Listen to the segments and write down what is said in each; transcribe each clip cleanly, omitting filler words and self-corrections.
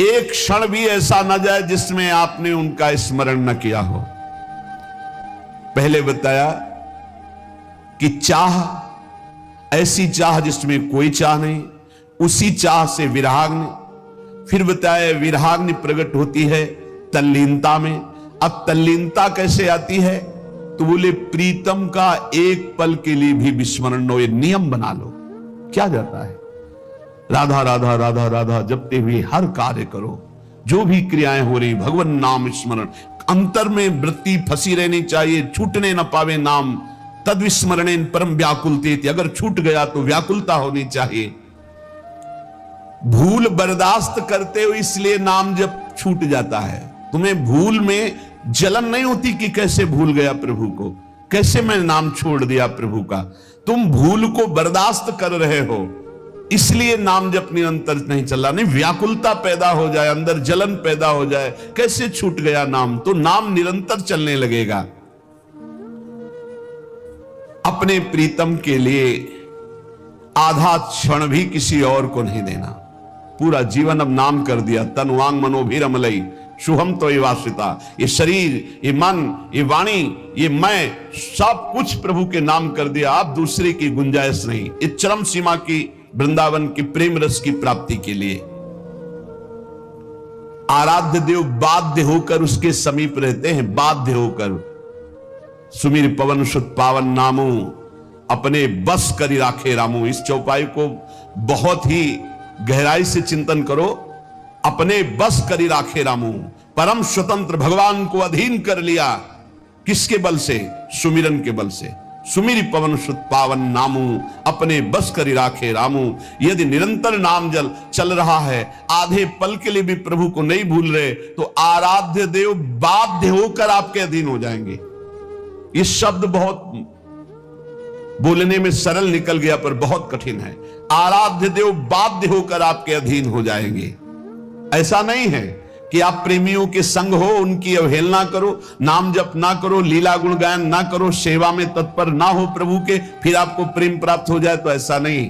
एक क्षण भी ऐसा न जाए जिसमें आपने उनका स्मरण न किया हो। पहले बताया कि चाह, ऐसी चाह जिसमें कोई चाह नहीं, उसी चाह से विराग्नि। फिर बताया विराग्नि प्रकट होती है तल्लीनता में। अब तल्लीनता कैसे आती है? तो बोले प्रीतम का एक पल के लिए भी विस्मरण लो, ये नियम बना लो। क्या जाता है? राधा राधा राधा राधा जपते हुए हर कार्य करो, जो भी क्रियाएं हो रही भगवान नाम स्मरण, अंतर में वृत्ति फंसी रहनी चाहिए, छूटने न पावे नाम। तद विस्मरणे परम व्याकुलते, अगर छूट गया तो व्याकुलता होनी चाहिए। भूल बर्दाश्त करते हो इसलिए नाम जब छूट जाता है। तुम्हें भूल में जलन नहीं होती कि कैसे भूल गया प्रभु को, कैसे मैं नाम छोड़ दिया प्रभु का। तुम भूल को बर्दाश्त कर रहे हो, इसलिए नाम जप निरंतर नहीं चल रहा। नहीं, व्याकुलता पैदा हो जाए, अंदर जलन पैदा हो जाए, कैसे छूट गया नाम, तो नाम निरंतर चलने लगेगा। अपने प्रीतम के लिए आधा क्षण भी किसी और को नहीं देना। पूरा जीवन अब नाम कर दिया। तन वांग मनोभिरमलई शुभम तो वासिता। ये शरीर, ये मन, ये वाणी, ये मैं, सब कुछ प्रभु के नाम कर दिया। आप दूसरे की गुंजाइश नहीं। इस चरम सीमा की वृंदावन की प्रेम रस की प्राप्ति के लिए आराध्य देव बाध्य होकर उसके समीप रहते हैं, बाध्य होकर। सुमिर पवन सुत पावन नामो, अपने बस करी राखे रामो। इस चौपाई को बहुत ही गहराई से चिंतन करो। अपने बस करी राखे रामो, परम स्वतंत्र भगवान को अधीन कर लिया। किसके बल से? सुमिरन के बल से। सुमिर पवन सुत पावन नामू, अपने बस करी राखे रामू। यदि निरंतर नाम जल चल रहा है, आधे पल के लिए भी प्रभु को नहीं भूल रहे, तो आराध्य देव बाध्य होकर आपके अधीन हो जाएंगे। ये शब्द बहुत बोलने में सरल निकल गया पर बहुत कठिन है। आराध्य देव बाध्य होकर आपके अधीन हो जाएंगे। ऐसा नहीं है कि आप प्रेमियों के संग हो, उनकी अवहेलना करो, नाम जप ना करो, लीला गुण गायन ना करो, सेवा में तत्पर ना हो प्रभु के, फिर आपको प्रेम प्राप्त हो जाए। तो ऐसा नहीं,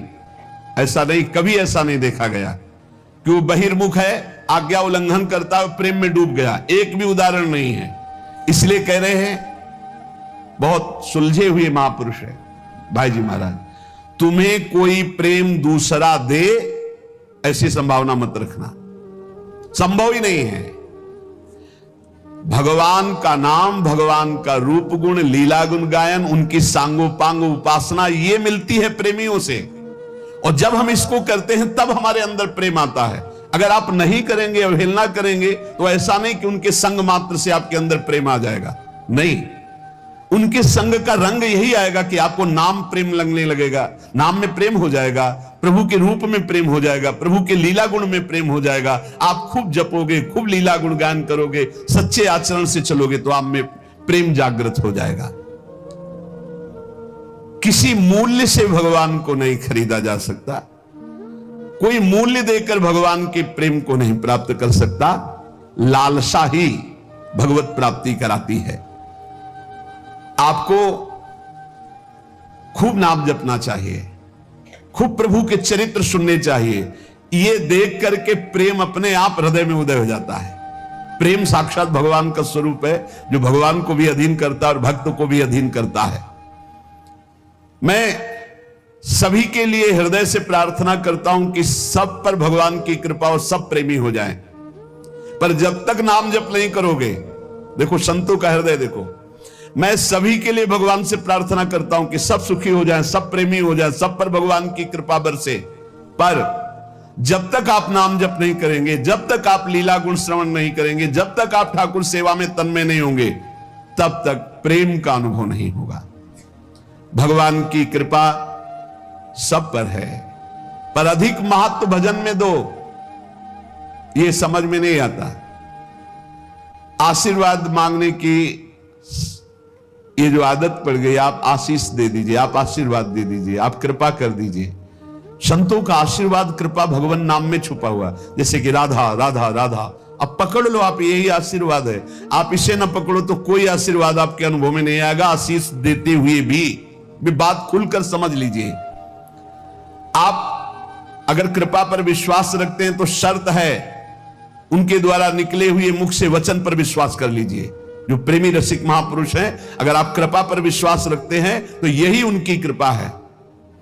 ऐसा नहीं, कभी ऐसा नहीं देखा गया कि वो बहिर्मुख है, आज्ञा उल्लंघन करता है, प्रेम में डूब गया। एक भी उदाहरण नहीं है। इसलिए कह रहे हैं, बहुत सुलझे हुए महापुरुष है भाई जी महाराज, तुम्हें कोई प्रेम दूसरा दे ऐसी संभावना मत रखना, संभव ही नहीं है। भगवान का नाम, भगवान का रूप गुण, लीला गुण गायन, उनकी सांगोपांग उपासना, ये मिलती है प्रेमियों से। और जब हम इसको करते हैं तब हमारे अंदर प्रेम आता है। अगर आप नहीं करेंगे, अवहेलना करेंगे, तो ऐसा नहीं कि उनके संग मात्र से आपके अंदर प्रेम आ जाएगा। नहीं, उनके संग का रंग यही आएगा कि आपको नाम प्रेम लगने लगेगा, नाम में प्रेम हो जाएगा, प्रभु के रूप में प्रेम हो जाएगा, प्रभु के लीला गुण में प्रेम हो जाएगा। आप खूब जपोगे, खूब लीला गुण गायन करोगे, सच्चे आचरण से चलोगे, तो आप में प्रेम जागृत हो जाएगा। किसी मूल्य से भगवान को नहीं खरीदा जा सकता, कोई मूल्य देकर भगवान के प्रेम को नहीं प्राप्त कर सकता। लालसा ही भगवत प्राप्ति कराती है। आपको खूब नाम जपना चाहिए, खूब प्रभु के चरित्र सुनने चाहिए। ये देख करके प्रेम अपने आप हृदय में उदय हो जाता है। प्रेम साक्षात भगवान का स्वरूप है, जो भगवान को भी अधीन करता है और भक्त को भी अधीन करता है। मैं सभी के लिए हृदय से प्रार्थना करता हूं कि सब पर भगवान की कृपा और सब प्रेमी हो जाएं। पर जब तक नाम जप नहीं करोगे, देखो संतों का हृदय देखो, मैं सभी के लिए भगवान से प्रार्थना करता हूं कि सब सुखी हो जाएं, सब प्रेमी हो जाएं, सब पर भगवान की कृपा बरसे। पर जब तक आप नाम जप नहीं करेंगे, जब तक आप लीला गुण श्रवण नहीं करेंगे, जब तक आप ठाकुर सेवा में तन्मय नहीं होंगे, तब तक प्रेम का अनुभव नहीं होगा। भगवान की कृपा सब पर है, पर अधिक महत्व भजन में दो, ये समझ में नहीं आता। आशीर्वाद मांगने की ये जो आदत पड़ गई, आप आशीष दे दीजिए, आप आशीर्वाद दे दीजिए, आप कृपा कर दीजिए। संतों का आशीर्वाद कृपा भगवान नाम में छुपा हुआ, जैसे कि राधा राधा राधा। अब पकड़ लो आप, यही आशीर्वाद है। आप इसे ना पकड़ो तो कोई आशीर्वाद आपके अनुभव में नहीं आएगा। आशीष देते हुए भी बात खुलकर समझ लीजिए। आप अगर कृपा पर विश्वास रखते हैं तो शर्त है उनके द्वारा निकले हुए मुख से वचन पर विश्वास कर लीजिए। जो प्रेमी रसिक महापुरुष हैं, अगर आप कृपा पर विश्वास रखते हैं तो यही उनकी कृपा है।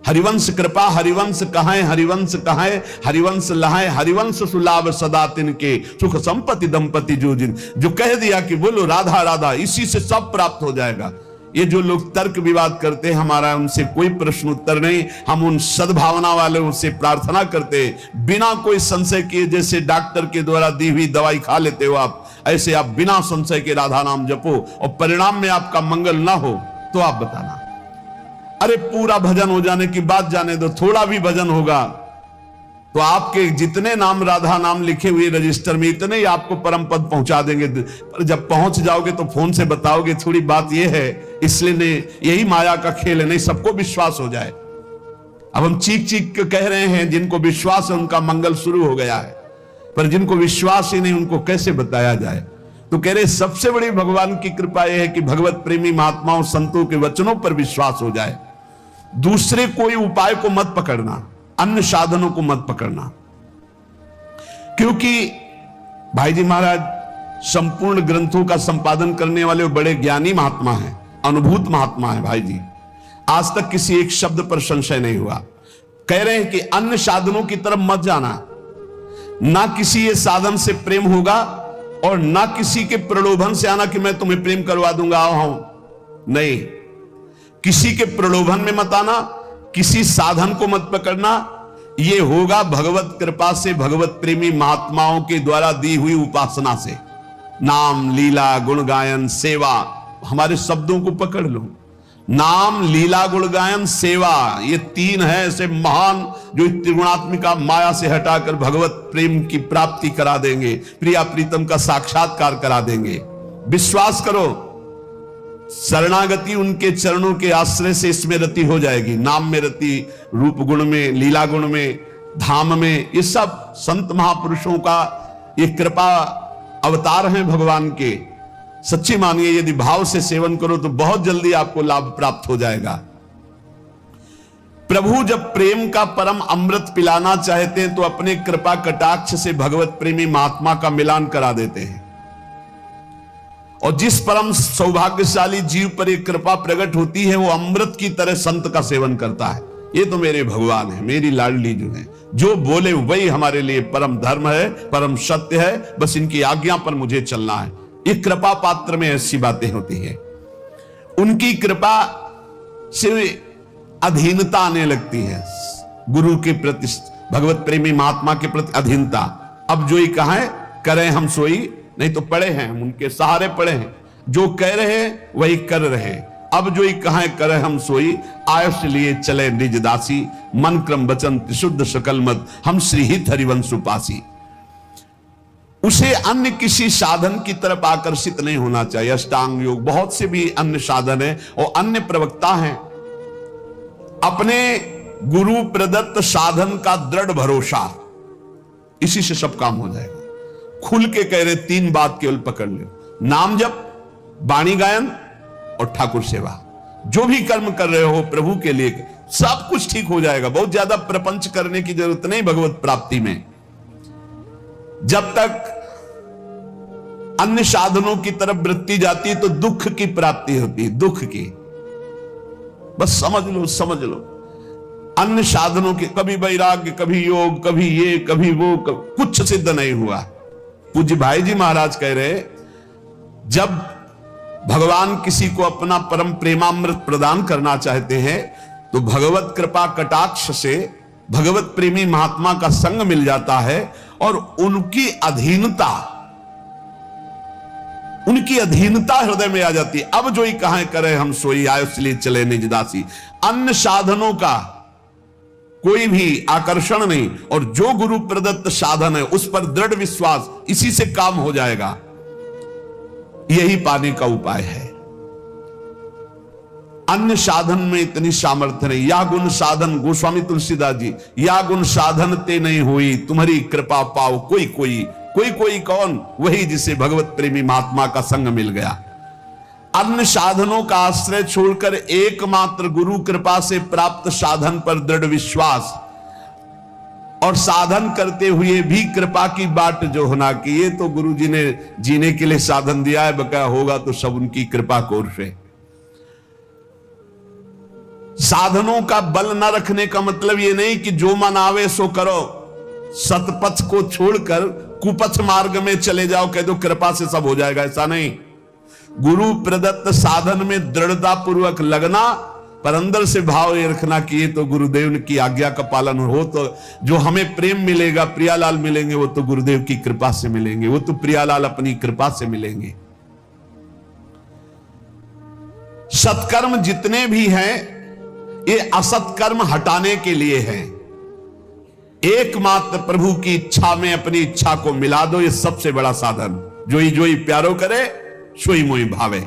हरिवंश कृपा हरिवंश कहां, हरिवंश कहां, हरिवंश लहाए, हरिवंश सुलाभ सदा तिनके, सुख संपत्ति दंपति जो जिन। जो कह दिया कि बोलो राधा राधा, इसी से सब प्राप्त हो जाएगा। ये जो लोग तर्क विवाद करते हैं, हमारा उनसे कोई प्रश्न उत्तर नहीं। हम उन सद्भावना वालों से प्रार्थना करते हैं, बिना कोई संशय किए, जैसे डॉक्टर के द्वारा दी हुई दवाई खा लेते हो आप, ऐसे आप बिना संशय के राधा नाम जपो और परिणाम में आपका मंगल ना हो तो आप बताना। अरे पूरा भजन हो जाने की बात जाने दो, थोड़ा भी भजन होगा तो आपके जितने नाम राधा नाम लिखे हुए रजिस्टर में, इतने ही आपको परम पद पहुंचा देंगे। पर जब पहुंच जाओगे तो फोन से बताओगे। थोड़ी बात यह है, इसलिए यही माया का खेल है, नहीं सबको विश्वास हो जाए। अब हम चीख चीख के कह रहे हैं, जिनको विश्वास है उनका मंगल शुरू हो गया है, पर जिनको विश्वास ही नहीं उनको कैसे बताया जाए। तो कह रहे सबसे बड़ी भगवान की कृपा यह है कि भगवत प्रेमी महात्माओं संतों के वचनों पर विश्वास हो जाए। दूसरे कोई उपाय को मत पकड़ना, अन्य साधनों को मत पकड़ना, क्योंकि भाई जी महाराज संपूर्ण ग्रंथों का संपादन करने वाले बड़े ज्ञानी महात्मा हैं, अनुभूत महात्मा हैं भाई जी। आज तक किसी एक शब्द पर संशय नहीं हुआ। कह रहे हैं कि अन्य साधनों की तरफ मत जाना, ना किसी ये साधन से प्रेम होगा और ना किसी के प्रलोभन से आना कि मैं तुम्हें प्रेम करवा दूंगा, आओ। नहीं, किसी के प्रलोभन में मत आना, किसी साधन को मत पकड़ना। यह होगा भगवत कृपा से, भगवत प्रेमी महात्माओं के द्वारा दी हुई उपासना से। नाम लीला गुण गायन सेवा, हमारे शब्दों को पकड़ लो। नाम लीला गुण गायन सेवा, ये तीन है ऐसे महान जो त्रिगुणात्मिका माया से हटाकर भगवत प्रेम की प्राप्ति करा देंगे, प्रिया प्रीतम का साक्षात्कार करा देंगे। विश्वास करो, शरणागति उनके चरणों के आश्रय से इसमें रति हो जाएगी। नाम में रति, रूप गुण में, लीला गुण में, धाम में, ये सब संत महापुरुषों का ये कृपा अवतार हैं भगवान के। सच्ची मानिए, यदि भाव से सेवन करो तो बहुत जल्दी आपको लाभ प्राप्त हो जाएगा। प्रभु जब प्रेम का परम अमृत पिलाना चाहते हैं तो अपने कृपा कटाक्ष से भगवत प्रेमी महात्मा का मिलान करा देते हैं। और जिस परम सौभाग्यशाली जीव पर एक कृपा प्रकट होती है, वो अमृत की तरह संत का सेवन करता है। ये तो मेरे भगवान है, मेरी लाडली जो है, जो बोले वही हमारे लिए परम धर्म है, परम सत्य है, बस इनकी आज्ञा पर मुझे चलना है। ये कृपा पात्र में ऐसी बातें होती है। उनकी कृपा से अधीनता आने लगती है, गुरु के प्रति, भगवत प्रेमी महात्मा के प्रति अधीनता। अब जो ही कहें करें हम सोई, नहीं तो पड़े हैं, हम उनके सहारे पड़े हैं। जो कह रहे हैं वही कर रहे हैं। अब जो ही कहें करें हम सोई, आयुष लिए चले निज दासी, मन क्रम वचन त्रिशुद्ध सकल मत, हम श्री हित हरिवंश उपासी। उसे अन्य किसी साधन की तरफ आकर्षित नहीं होना चाहिए। अष्टांग योग, बहुत से भी अन्य साधन है और अन्य प्रवक्ता हैं। अपने गुरु प्रदत्त साधन का दृढ़ भरोसा, इसी से सब काम हो जाएगा। खुल के कह रहे तीन बात केवल पकड़ लो, नाम जप, वाणी गायन और ठाकुर सेवा। जो भी कर्म कर रहे हो प्रभु के लिए, सब कुछ ठीक हो जाएगा। बहुत ज्यादा प्रपंच करने की जरूरत नहीं भगवत प्राप्ति में। जब तक अन्य साधनों की तरफ वृत्ति जाती है तो दुख की प्राप्ति होती है, दुख की। बस समझ लो, समझ लो। अन्य साधनों के कभी वैराग्य, कभी योग, कभी ये, कभी वो, कुछ सिद्ध नहीं हुआ। पूज्य भाई जी महाराज कह रहे, जब भगवान किसी को अपना परम प्रेमामृत प्रदान करना चाहते हैं तो भगवत कृपा कटाक्ष से भगवत प्रेमी महात्मा का संग मिल जाता है और उनकी अधीनता हृदय में आ जाती है। अब जो ही कहें करें हम सोई, आयुष लिए चले निज दासी। अन्य साधनों का कोई भी आकर्षण नहीं, और जो गुरु प्रदत्त साधन है उस पर दृढ़ विश्वास, इसी से काम हो जाएगा। यही पाने का उपाय है। अन्य साधन में इतनी सामर्थ्य नहीं। या गुण साधन, गोस्वामी तुलसीदास जी, या गुण साधन ते नहीं हुई, तुम्हारी कृपा पाओ कोई कोई। कोई कोई कौन? वही जिसे भगवत प्रेमी महात्मा का संग मिल गया। अन्य साधनों का आश्रय छोड़कर एकमात्र गुरु कृपा से प्राप्त साधन पर दृढ़ विश्वास, और साधन करते हुए भी कृपा की बाट जो होना की, ये तो गुरु जी ने जीने के लिए साधन दिया है, बकाया होगा तो सब उनकी कृपा कोर से। साधनों का बल न रखने का मतलब ये नहीं कि जो मन आवे सो करो, सतपथ को छोड़कर कुपथ मार्ग में चले जाओ, कह दो कृपा से सब हो जाएगा, ऐसा नहीं। गुरु प्रदत्त साधन में दृढ़ता पूर्वक लगना, पर अंदर से भाव ये रखना कि ये तो गुरुदेव की आज्ञा का पालन हो, तो जो हमें प्रेम मिलेगा, प्रियालाल मिलेंगे, वो तो गुरुदेव की कृपा से मिलेंगे, वो तो प्रियालाल अपनी कृपा से मिलेंगे। सत्कर्म जितने भी हैं ये असत्कर्म हटाने के लिए हैं। एकमात्र प्रभु की इच्छा में अपनी इच्छा को मिला दो, ये सबसे बड़ा साधन। जोई प्यारो करे सोई मोई भावे।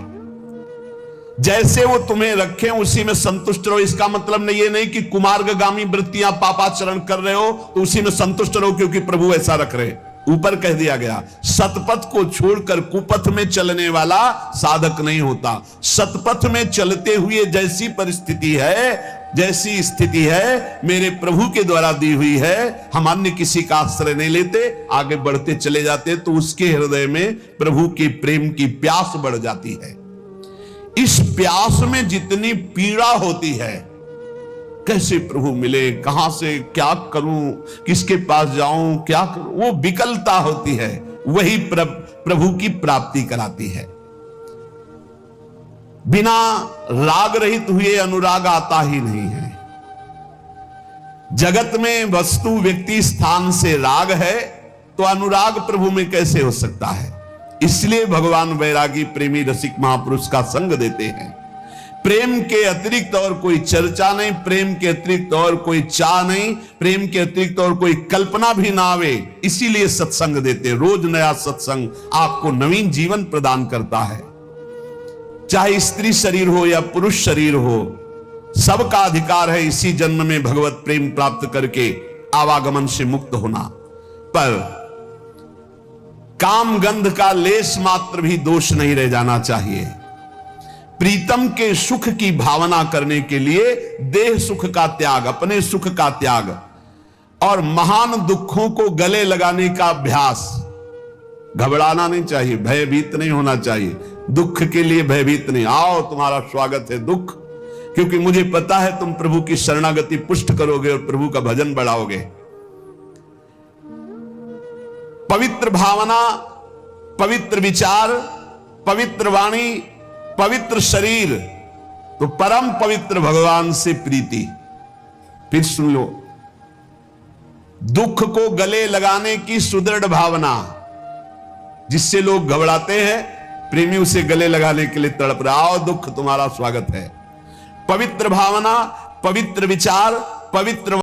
जैसे वो तुम्हें रखें उसी में संतुष्ट रहो। इसका मतलब नहीं, ये नहीं कि कुमार्गामी वृत्तियां पापाचरण कर रहे हो तो उसी में संतुष्ट रहो क्योंकि प्रभु ऐसा रख रहे। ऊपर कह दिया गया, सतपथ को छोड़कर कुपथ में चलने वाला साधक नहीं होता। सतपथ में चलते हुए जैसी परिस्थिति है, जैसी स्थिति है, मेरे प्रभु के द्वारा दी हुई है, हम अन्य किसी का आश्रय नहीं लेते, आगे बढ़ते चले जाते, तो उसके हृदय में प्रभु के प्रेम की प्यास बढ़ जाती है। इस प्यास में जितनी पीड़ा होती है, कैसे प्रभु मिले, कहां से क्या करूं, किसके पास जाऊं, क्या करूं, वो विकलता होती है, वही प्रभु की प्राप्ति कराती है। बिना राग रहित हुए अनुराग आता ही नहीं है। जगत में वस्तु व्यक्ति स्थान से राग है तो अनुराग प्रभु में कैसे हो सकता है। इसलिए भगवान वैरागी प्रेमी रसिक महापुरुष का संग देते हैं। प्रेम के अतिरिक्त और कोई चर्चा नहीं, प्रेम के अतिरिक्त और कोई चाह नहीं, प्रेम के अतिरिक्त और कोई कल्पना भी ना आवे, इसीलिए सत्संग देते हैं। रोज नया सत्संग आपको नवीन जीवन प्रदान करता है। चाहे स्त्री शरीर हो या पुरुष शरीर हो, सबका अधिकार है इसी जन्म में भगवत प्रेम प्राप्त करके आवागमन से मुक्त होना। पर काम गंध का लेश मात्र भी दोष नहीं रह जाना चाहिए। प्रीतम के सुख की भावना करने के लिए देह सुख का त्याग, अपने सुख का त्याग और महान दुखों को गले लगाने का अभ्यास। घबराना नहीं चाहिए, भयभीत नहीं होना चाहिए, दुख के लिए भयभीत नहीं। आओ तुम्हारा स्वागत है दुख, क्योंकि मुझे पता है तुम प्रभु की शरणागति पुष्ट करोगे और प्रभु का भजन बढ़ाओगे। पवित्र भावना, पवित्र विचार, पवित्र वाणी, पवित्र शरीर, तो परम पवित्र भगवान से प्रीति। फिर सुन लो, दुख को गले लगाने की सुदृढ़ भावना, जिससे लोग घबराते हैं, प्रेमी उसे गले लगाने के लिए तड़प रहा। आओ दुख तुम्हारा स्वागत है। पवित्र भावना, पवित्र विचार, पवित्र